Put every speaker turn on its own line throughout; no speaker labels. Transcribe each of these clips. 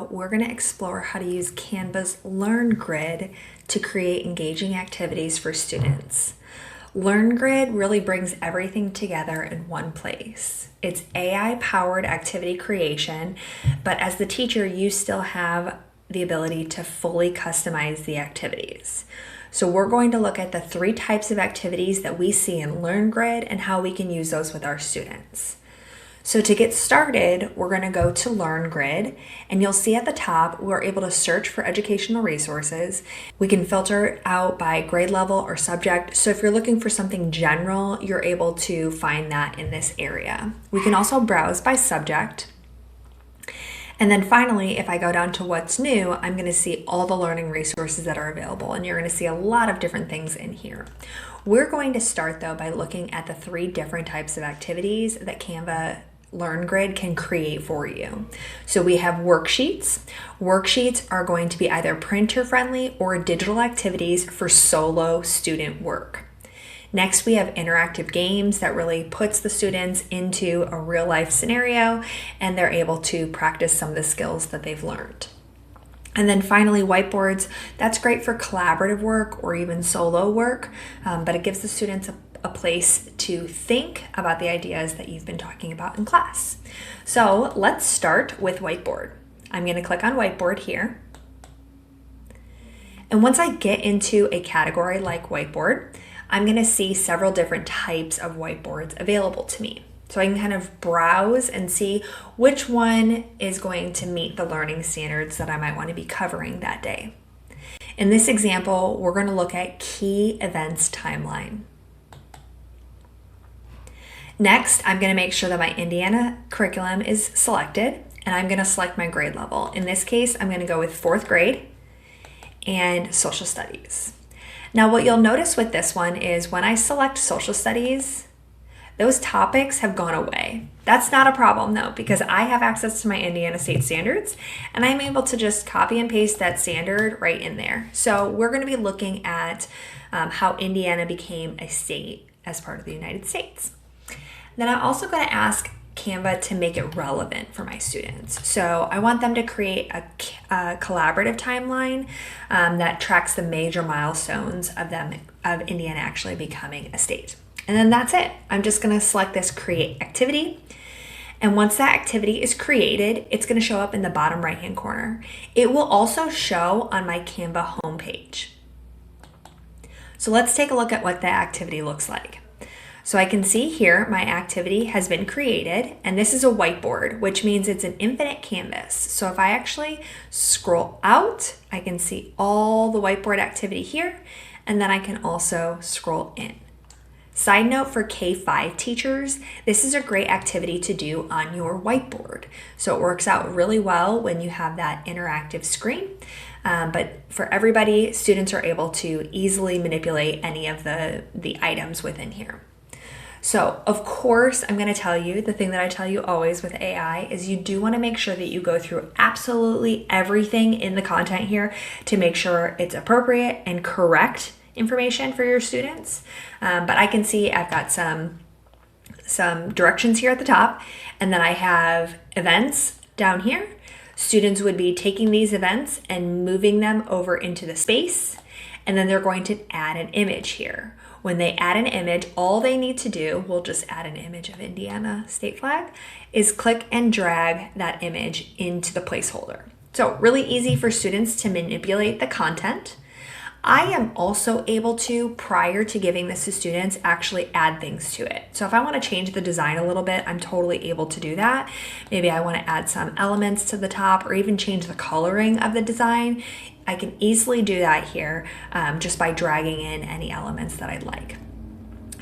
video, we're going to explore how to use Canva's Learn Grid to create engaging activities for students. Learn Grid really brings everything together in one place. It's AI-powered activity creation, but as the teacher, you still have the ability to fully customize the activities. So we're going to look at the 3 types of activities that we see in Learn Grid and how we can use those with our students. So to get started, we're going to go to Learn Grid, and you'll see at the top, we're able to search for educational resources. We can filter it out by grade level or subject. So if you're looking for something general, you're able to find that in this area. We can also browse by subject. And then finally, if I go down to what's new, I'm going to see all the learning resources that are available, and you're going to see a lot of different things in here. We're going to start though by looking at the 3 different types of activities that Canva Learn Grid can create for you. So we have worksheets. Worksheets are going to be either printer friendly or digital activities for solo student work. Next, we have interactive games that really puts the students into a real life scenario and they're able to practice some of the skills that they've learned. And then finally, whiteboards. That's great for collaborative work or even solo work, but it gives the students a place to think about the ideas that you've been talking about in class. So let's start with whiteboard. I'm going to click on whiteboard here. And once I get into a category like whiteboard, I'm going to see several different types of whiteboards available to me. So I can kind of browse and see which one is going to meet the learning standards that I might want to be covering that day. In this example, we're going to look at key events timeline. Next, I'm going to make sure that my Indiana curriculum is selected, and I'm going to select my grade level. In this case, I'm going to go with 4th grade and social studies. Now, what you'll notice with this one is when I select social studies, those topics have gone away. That's not a problem though, because I have access to my Indiana state standards and I'm able to just copy and paste that standard right in there. So we're going to be looking at how Indiana became a state as part of the United States. Then I'm also going to ask Canva to make it relevant for my students. So I want them to create a collaborative timeline that tracks the major milestones of Indiana actually becoming a state. And then that's it. I'm just going to select this create activity. And once that activity is created, it's going to show up in the bottom right-hand corner. It will also show on my Canva homepage. So let's take a look at what that activity looks like. So I can see here my activity has been created, and this is a whiteboard, which means it's an infinite canvas. So if I actually scroll out, I can see all the whiteboard activity here, and then I can also scroll in. Side note for K-5 teachers, this is a great activity to do on your whiteboard. So it works out really well when you have that interactive screen. But for everybody, students are able to easily manipulate any of the items within here. So of course, I'm going to tell you the thing that I tell you always with AI is you do want to make sure that you go through absolutely everything in the content here to make sure it's appropriate and correct information for your students. But I can see I've got some directions here at the top, and then I have events down here. Students would be taking these events and moving them over into the space, and then they're going to add an image here. When they add an image, all they need to do, we'll just add an image of Indiana state flag, is click and drag that image into the placeholder. So really easy for students to manipulate the content. I am also able to, prior to giving this to students, actually add things to it. So if I want to change the design a little bit, I'm totally able to do that. Maybe I want to add some elements to the top or even change the coloring of the design. I can easily do that here just by dragging in any elements that I'd like.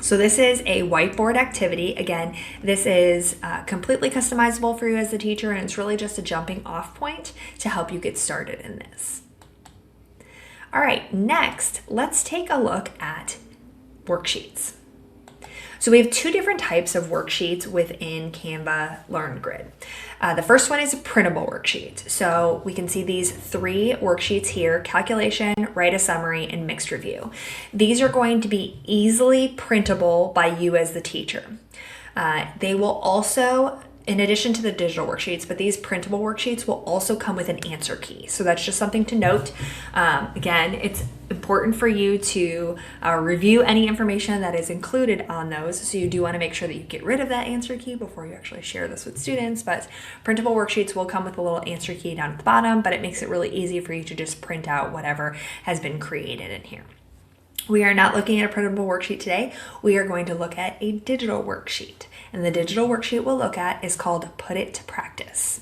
So this is a whiteboard activity. Again, this is completely customizable for you as the teacher, and it's really just a jumping off point to help you get started in this. All right, next, let's take a look at worksheets. So we have 2 different types of worksheets within Canva Learn Grid. The first one is a printable worksheet. So we can see these 3 worksheets here: calculation, write a summary, and mixed review. These are going to be easily printable by you as the teacher. They will also in addition to the digital worksheets, but these printable worksheets will also come with an answer key. So that's just something to note. Again, it's important for you to review any information that is included on those. So you do want to make sure that you get rid of that answer key before you actually share this with students. But printable worksheets will come with a little answer key down at the bottom, but it makes it really easy for you to just print out whatever has been created in here. We are not looking at a printable worksheet today. We are going to look at a digital worksheet. And the digital worksheet we'll look at is called Put It to Practice.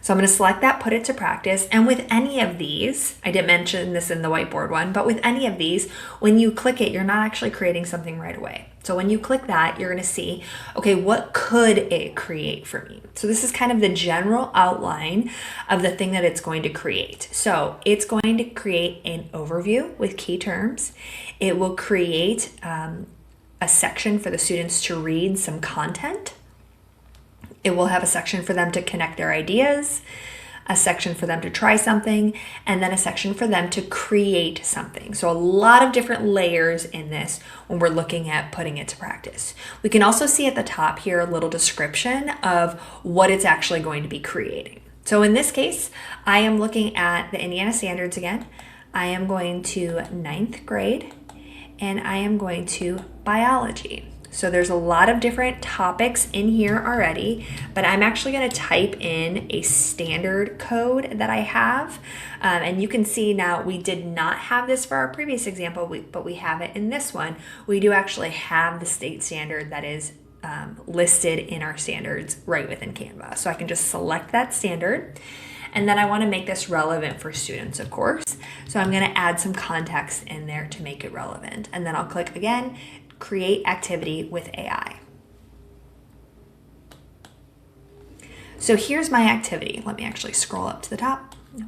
So I'm going to select that Put It to Practice. And with any of these, I didn't mention this in the whiteboard one, but with any of these, when you click it, you're not actually creating something right away. So when you click that, you're going to see, okay, what could it create for me? So this is kind of the general outline of the thing that it's going to create. So it's going to create an overview with key terms. It will create a section for the students to read some content. It will have a section for them to connect their ideas, a section for them to try something, and then a section for them to create something. So a lot of different layers in this when we're looking at putting it to practice. We can also see at the top here a little description of what it's actually going to be creating. So in this case, I am looking at the Indiana Standards again. I am going to 9th grade, and I am going to biology. So there's a lot of different topics in here already, but I'm actually going to type in a standard code that I have. And you can see now we did not have this for our previous example, but we have it in this one. We do actually have the state standard that is listed in our standards right within Canva. So I can just select that standard. And then I want to make this relevant for students, of course. So I'm going to add some context in there to make it relevant. And then I'll click again, Create Activity with AI. So here's my activity. Let me actually scroll up to the top. No.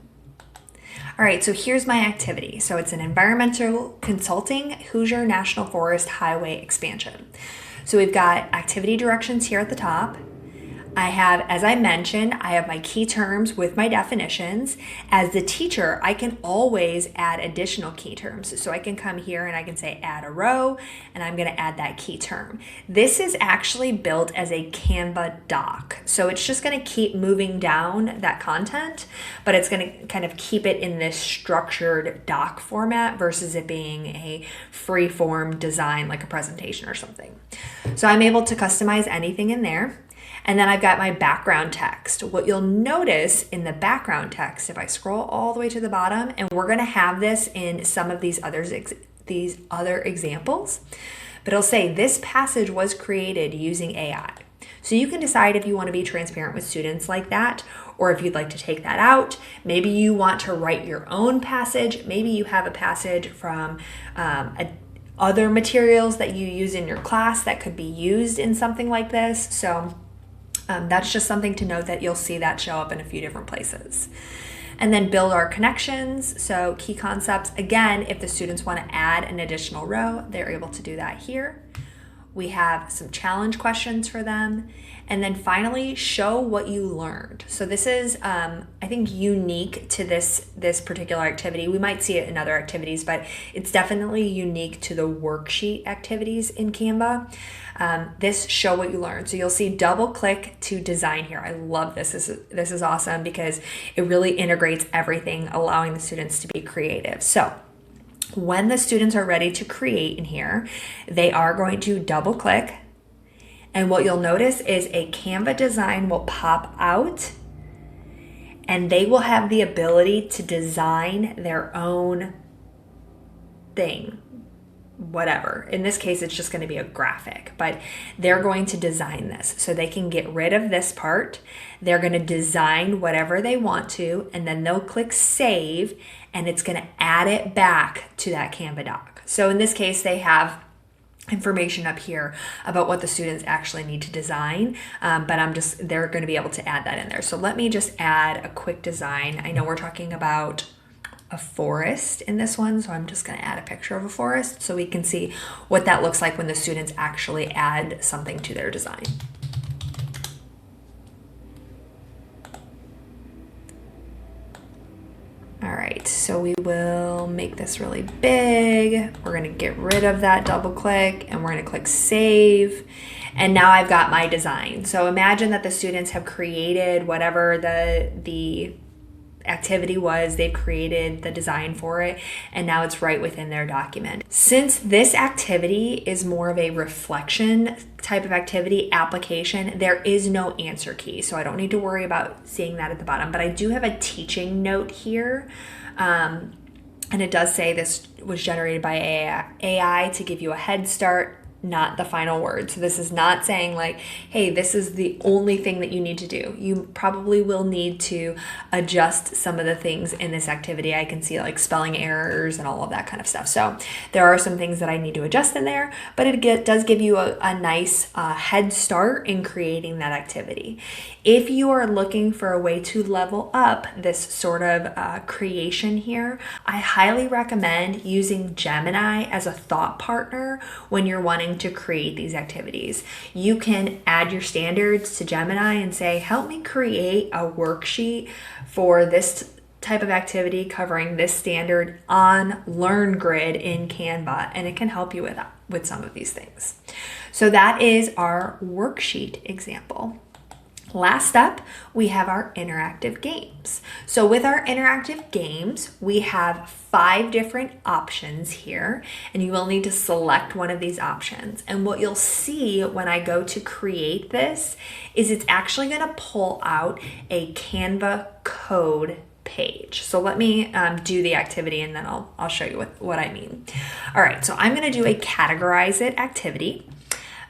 All right, so here's my activity. So it's an environmental consulting Hoosier National Forest highway expansion. So we've got activity directions here at the top. I have, as I mentioned, I have my key terms with my definitions. As the teacher, I can always add additional key terms. So I can come here and I can say add a row, and I'm going to add that key term. This is actually built as a Canva doc. So it's just going to keep moving down that content, but it's going to kind of keep it in this structured doc format versus it being a free form design like a presentation or something. So I'm able to customize anything in there. And then I've got my background text. What you'll notice in the background text, if I scroll all the way to the bottom, and we're going to have this in some of these other examples, but it'll say this passage was created using AI. So you can decide if you want to be transparent with students like that, or if you'd like to take that out. Maybe you want to write your own passage. Maybe you have a passage from other materials that you use in your class that could be used in something like this. So that's just something to note that you'll see that show up in a few different places. And then build our connections. So key concepts, again, if the students want to add an additional row, they're able to do that here. We have some challenge questions for them. And then finally, show what you learned. So this is, I think, unique to this particular activity. We might see it in other activities, but it's definitely unique to the worksheet activities in Canva. This show what you learned. So you'll see double click to design here. I love this. This is awesome because it really integrates everything, allowing the students to be creative. So when the students are ready to create in here, they are going to double click. And what you'll notice is a Canva design will pop out, and they will have the ability to design their own thing, whatever. In this case, it's just going to be a graphic, but they're going to design this. So they can get rid of this part. They're going to design whatever they want to, and then they'll click save, and it's going to add it back to that Canva doc. So in this case, they have information up here about what the students actually need to design, but they're going to be able to add that in there. So let me just add a quick design. I know we're talking about a forest in this one, so I'm just going to add a picture of a forest so we can see what that looks like when the students actually add something to their design. All right, so we will make this really big. We're going to get rid of that double click, and we're going to click save. And now I've got my design. So imagine that the students have created whatever the activity was, they've created the design for it, and now it's right within their document. Since this activity is more of a reflection type of activity application, there is no answer key, so I don't need to worry about seeing that at the bottom, but I do have a teaching note here. And it does say this was generated by AI to give you a head start, not the final word. So this is not saying like, hey, this is the only thing that you need to do. You probably will need to adjust some of the things in this activity. I can see like spelling errors and all of that kind of stuff. So there are some things that I need to adjust in there, but it does give you a nice head start in creating that activity. If you are looking for a way to level up this sort of creation here, I highly recommend using Gemini as a thought partner when you're wanting to create these activities. You can add your standards to Gemini and say, help me create a worksheet for this type of activity covering this standard on LearnGrid in Canva, and it can help you with some of these things. So that is our worksheet example. Last up, we have our interactive games. So with our interactive games, we have 5 different options here, and you will need to select one of these options. And what you'll see when I go to create this is it's actually going to pull out a Canva code page. So let me do the activity, and then I'll show you what I mean. All right, so I'm going to do a categorize it activity.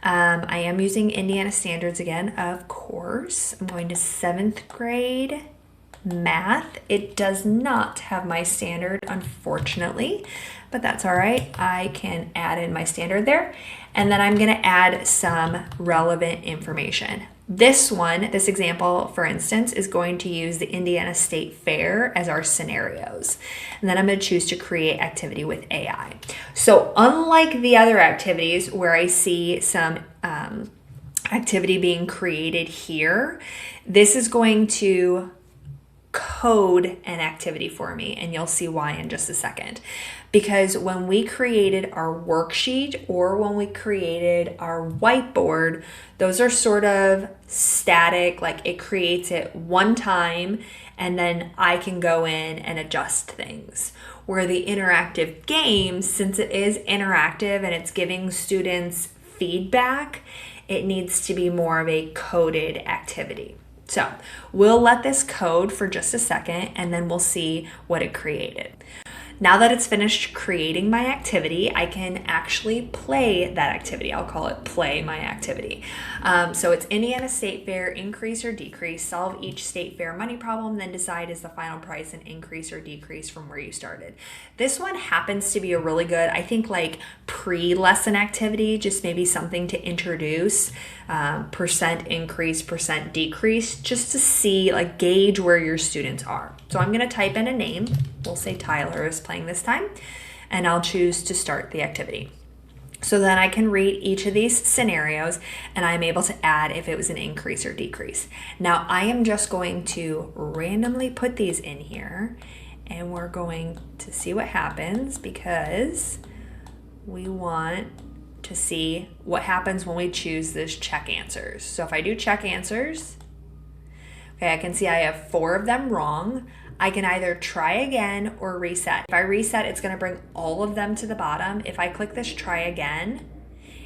I am using Indiana standards again, of course. I'm going to 7th grade math. It does not have my standard, unfortunately, but that's all right. I can add in my standard there, and then I'm going to add some relevant information. This example, for instance, is going to use the Indiana State Fair as our scenarios. And then I'm going to choose to create activity with AI. So unlike the other activities where I see some activity being created here, this is going to code an activity for me, and you'll see why in just a second. Because when we created our worksheet or when we created our whiteboard, those are sort of static, like it creates it one time and then I can go in and adjust things. Where the interactive game, since it is interactive and it's giving students feedback, it needs to be more of a coded activity. So we'll let this code for just a second and then we'll see what it created. Now that it's finished creating my activity, I can actually play that activity. I'll call it play my activity. So it's Indiana State Fair, increase or decrease, solve each state fair money problem, then decide is the final price an increase or decrease from where you started. This one happens to be a really good, I think like pre-lesson activity, just maybe something to introduce, percent increase, percent decrease, just to see, like gauge where your students are. So I'm gonna type in a name. We'll say Tyler is playing this time, and I'll choose to start the activity. So then I can read each of these scenarios and I'm able to add if it was an increase or decrease. Now I am just going to randomly put these in here and we're going to see what happens because we want to see what happens when we choose this check answers. So if I do check answers, okay, I can see I have 4 of them wrong. I can either try again or reset. If I reset, it's gonna bring all of them to the bottom. If I click this try again,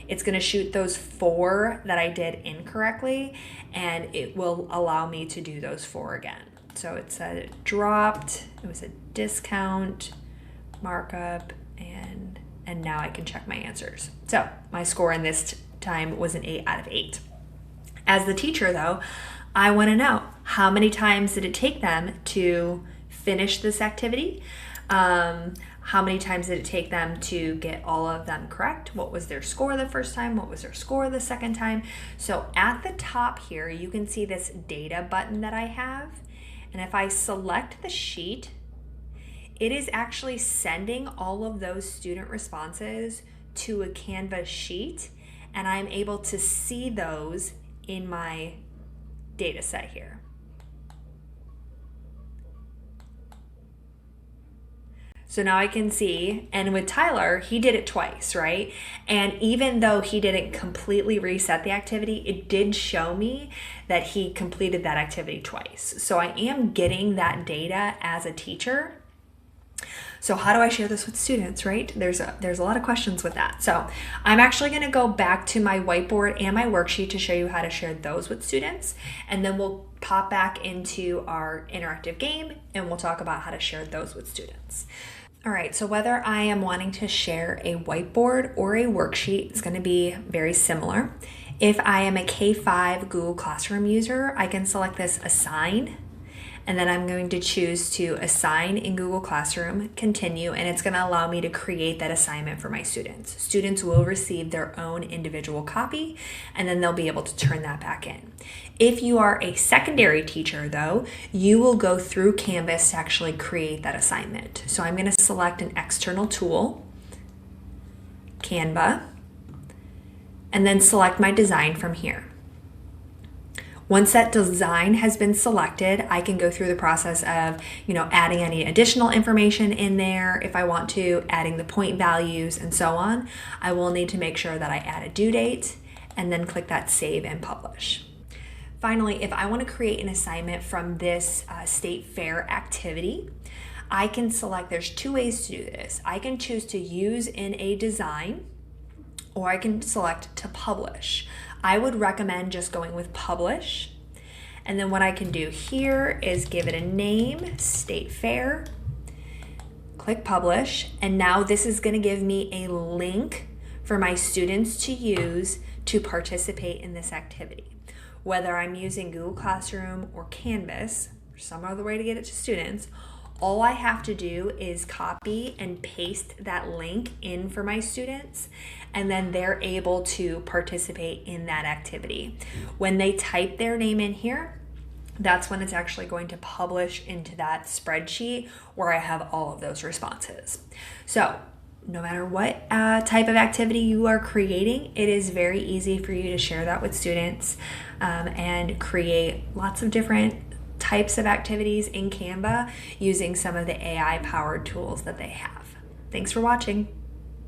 it's gonna shoot those 4 that I did incorrectly, and it will allow me to do those 4 again. So it said it dropped, it was a discount, markup, and now I can check my answers. So my score in this time was an 8 out of 8. As the teacher though, I want to know how many times did it take them to finish this activity? How many times did it take them to get all of them correct? What was their score the first time? What was their score the second time? So at the top here, you can see this data button that I have. And if I select the sheet, it is actually sending all of those student responses to a Canva sheet, and I'm able to see those in my data set here. So now I can see, and with Tyler, he did it twice, right? And even though he didn't completely reset the activity, it did show me that he completed that activity twice. So I am getting that data as a teacher. So how do I share this with students, right? There's a lot of questions with that. So I'm actually going to go back to my whiteboard and my worksheet to show you how to share those with students. And then we'll pop back into our interactive game and we'll talk about how to share those with students. All right, so whether I am wanting to share a whiteboard or a worksheet, it's going to be very similar. If I am a K-5 Google Classroom user, I can select this Assign, and then I'm going to choose to assign in Google Classroom, continue, and it's going to allow me to create that assignment for my students. Students will receive their own individual copy, and then they'll be able to turn that back in. If you are a secondary teacher, though, you will go through Canvas to actually create that assignment. So I'm going to select an external tool, Canva, and then select my design from here. Once that design has been selected, I can go through the process of, adding any additional information in there if I want to, adding the point values and so on. I will need to make sure that I add a due date and then click that Save and Publish. Finally, if I want to create an assignment from this state fair activity, I can select, there's two ways to do this. I can choose to use in a design, or I can select to publish. I would recommend just going with publish. And then what I can do here is give it a name, State Fair, click publish, and now this is going to give me a link for my students to use to participate in this activity. Whether I'm using Google Classroom or Canvas, or some other way to get it to students, all I have to do is copy and paste that link in for my students, and then they're able to participate in that activity. When they type their name in here, that's when it's actually going to publish into that spreadsheet where I have all of those responses. So no matter what type of activity you are creating, it is very easy for you to share that with students and create lots of different types of activities in Canva using some of the AI-powered tools that they have. Thanks for watching.